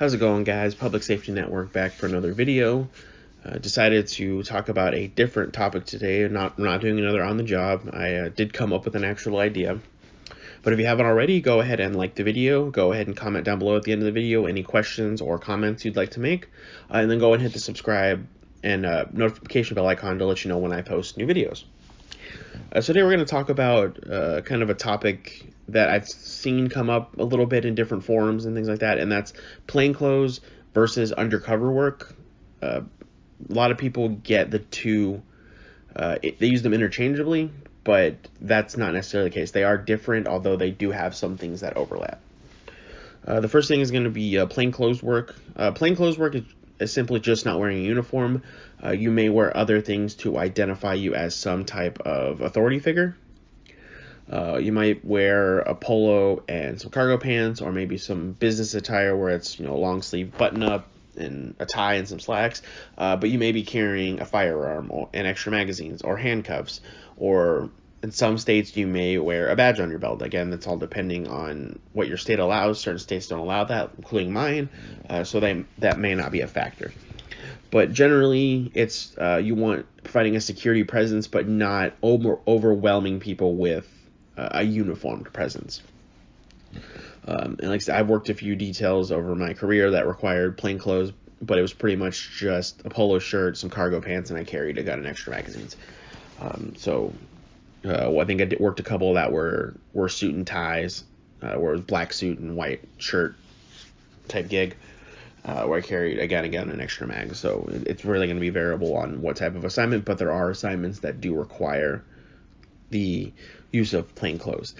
How's it going, guys? Public Safety Network back for another video. Decided to talk about a different topic today. We're not doing another on the job. I did come up with an actual idea. But if you haven't already, go ahead and like the video. Go ahead and comment down below at the end of the video any questions or comments you'd like to make. And then go and hit the subscribe and notification bell icon to let you know when I post new videos. So today we're going to talk about kind of a topic that I've seen come up a little bit in different forums and things like that, and that's plainclothes versus undercover work. A lot of people get the two, they use them interchangeably, but that's not necessarily the case. They are different, although they do have some things that overlap. The first thing is going to be plainclothes work. Plainclothes work is simply just not wearing a uniform. You may wear other things to identify you as some type of authority figure. You might wear a polo and some cargo pants, or maybe some business attire where it's, long sleeve button up and a tie and some slacks. But you may be carrying a firearm and extra magazines or handcuffs, or in some states you may wear a badge on your belt. Again, that's all depending on what your state allows. Certain states don't allow that, including mine, so that may not be a factor. But generally, it's you want providing a security presence, but not overwhelming people with a uniformed presence. And like I said, I've worked a few details over my career that required plainclothes, but it was pretty much just a polo shirt, some cargo pants, and I carried a gun and extra magazines. I think I worked a couple that were suit and ties, where it was black suit and white shirt type gig, where I carried a gun and extra mag. So it's really going to be variable on what type of assignment, but there are assignments that do require the use of plainclothes.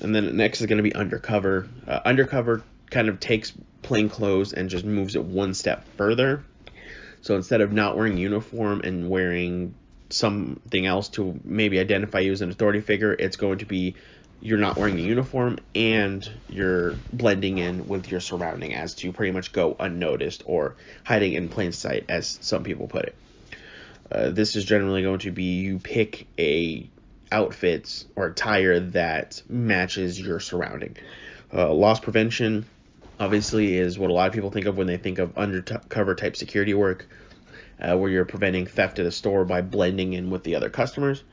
And then next is going to be undercover. Undercover kind of takes plainclothes and just moves it one step further. So instead of not wearing uniform and wearing something else to maybe identify you as an authority figure, it's going to be you're not wearing a uniform and you're blending in with your surrounding as to pretty much go unnoticed or hiding in plain sight, as some people put it. This is generally going to be you pick a outfits or attire that matches your surrounding. Loss prevention obviously is what a lot of people think of when they think of undercover type security work, where you're preventing theft at a store by blending in with the other customers.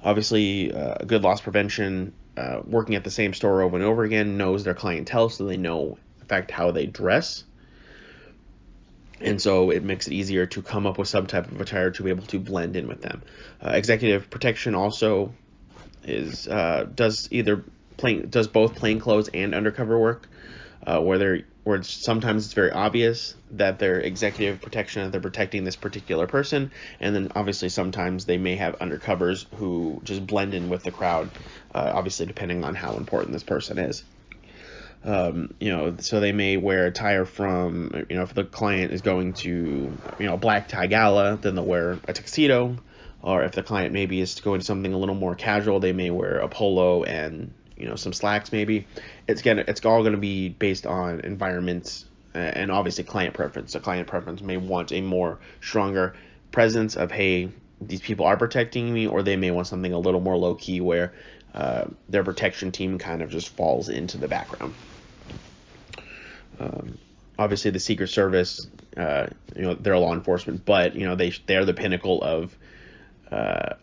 Obviously, good loss prevention, working at the same store over and over again, knows their clientele, so they know, in fact, how they dress. And so it makes it easier to come up with some type of attire to be able to blend in with them. Executive protection also does both plainclothes and undercover work, where sometimes it's very obvious that they're executive protection, that they're protecting this particular person, and then obviously sometimes they may have undercovers who just blend in with the crowd, obviously depending on how important this person is. So they may wear attire from, if the client is going to, a black tie gala, then they'll wear a tuxedo. Or if the client maybe is going to something a little more casual, they may wear a polo and, some slacks maybe. It's all going to be based on environments and obviously client preference. So client preference may want a more stronger presence of, hey, these people are protecting me, or they may want something a little more low-key where their protection team kind of just falls into the background. Obviously, the Secret Service, they're law enforcement, but they are the pinnacle of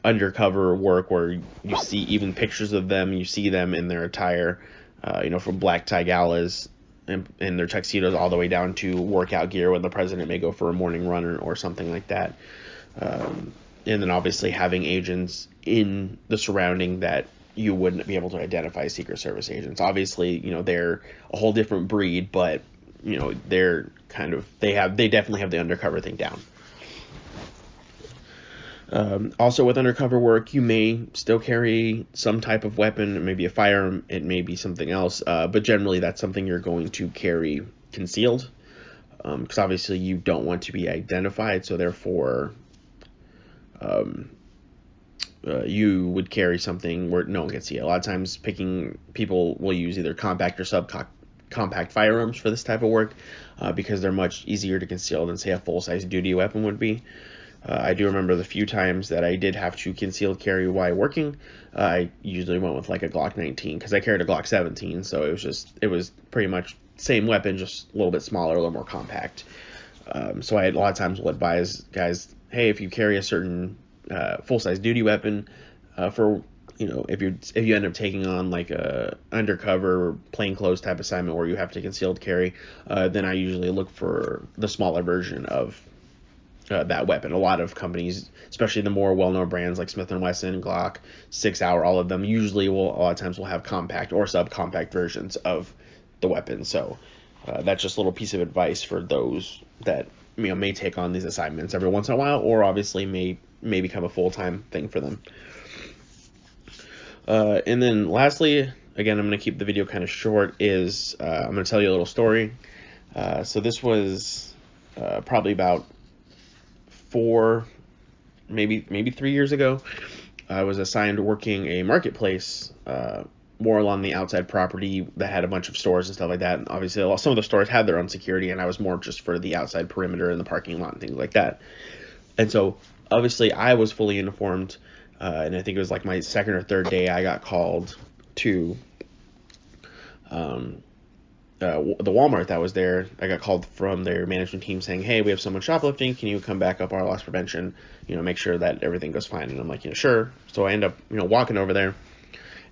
undercover work, where you see even pictures of them. You see them in their attire, from black tie galas and their tuxedos all the way down to workout gear when the president may go for a morning run or something like that. And then obviously having agents in the surrounding that you wouldn't be able to identify as Secret Service agents. Obviously, they're a whole different breed, but they're they definitely have the undercover thing down. Also with undercover work, you may still carry some type of weapon. It may be a firearm, it may be something else, but generally that's something you're going to carry concealed, because obviously you don't want to be identified, so therefore you would carry something where no one can see it. A lot of times people will use either compact or subcompact firearms for this type of work, because they're much easier to conceal than, say, a full-size duty weapon would be. I do remember the few times that I did have to concealed carry while working. I usually went with like a Glock 19 because I carried a Glock 17, so it was pretty much same weapon, just a little bit smaller, a little more compact. So a lot of times will advise guys, hey, if you carry a certain full-size duty weapon, for if you end up taking on like a undercover plainclothes type assignment where you have to concealed carry, then I usually look for the smaller version of that weapon. A lot of companies, especially the more well-known brands like Smith & Wesson, Glock, 6 Hour, all of them usually a lot of times will have compact or subcompact versions of the weapon. So that's just a little piece of advice for those that may take on these assignments every once in a while, or obviously may become a full-time thing for them. And then lastly, again, I'm going to keep the video kind of short, is I'm going to tell you a little story. So this was probably about 4, maybe 3 years ago. I was assigned working a marketplace, more along the outside property that had a bunch of stores and stuff like that. And obviously, some of the stores had their own security, and I was more just for the outside perimeter and the parking lot and things like that. And so, obviously, I was fully uniformed, and I think it was like my second or third day I got called to the Walmart that was there. I got called from their management team saying, hey, we have someone shoplifting. Can you come back up our loss prevention, make sure that everything goes fine? And I'm like, sure. So I end up, walking over there,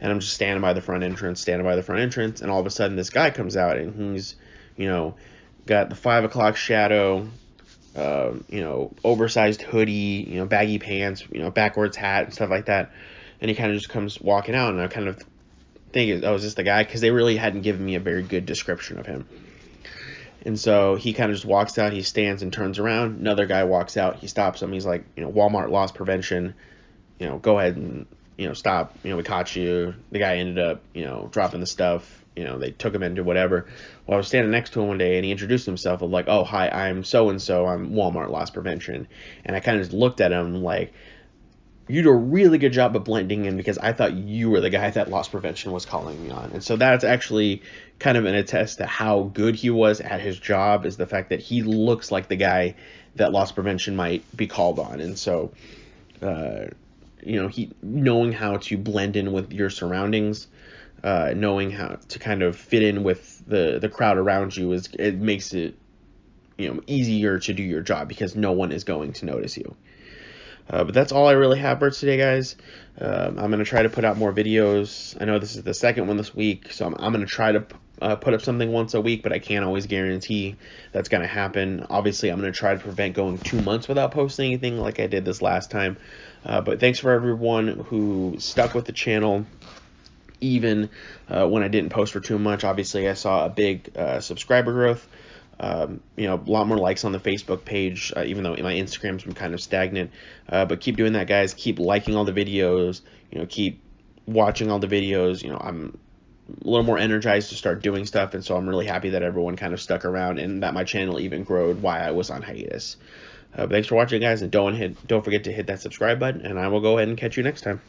and I'm just standing by the front entrance, and all of a sudden this guy comes out, and he's, got the 5 o'clock shadow, oversized hoodie, baggy pants, backwards hat and stuff like that. And he kind of just comes walking out, and I kind of think, oh, is this the guy? Because they really hadn't given me a very good description of him. And so he kind of just walks out, he stands and turns around. Another guy walks out, he stops him. He's like, Walmart loss prevention, go ahead and, stop. We caught you. The guy ended up, dropping the stuff. They took him into whatever. Well, I was standing next to him one day, and he introduced himself of like, oh, hi, I'm so-and-so. I'm Walmart loss prevention. And I kind of just looked at him like, you do a really good job of blending in, because I thought you were the guy that loss prevention was calling me on. And so that's actually kind of an attest to how good he was at his job, is the fact that he looks like the guy that loss prevention might be called on. And so, he knowing how to blend in with your surroundings, knowing how to kind of fit in with the crowd around you, it makes it, easier to do your job, because no one is going to notice you. But that's all I really have for today, guys. I'm going to try to put out more videos. I know this is the second one this week, so I'm going to try to put up something once a week, but I can't always guarantee that's going to happen. Obviously, I'm going to try to prevent going 2 months without posting anything like I did this last time. But thanks for everyone who stuck with the channel, even when I didn't post for too much. Obviously, I saw a big subscriber growth. A lot more likes on the Facebook page, even though my Instagram's been kind of stagnant. But keep doing that, guys. Keep liking all the videos. Keep watching all the videos. I'm a little more energized to start doing stuff, and so I'm really happy that everyone kind of stuck around, and that my channel even growed while I was on hiatus. But thanks for watching, guys, and don't forget to hit that subscribe button, and I will go ahead and catch you next time.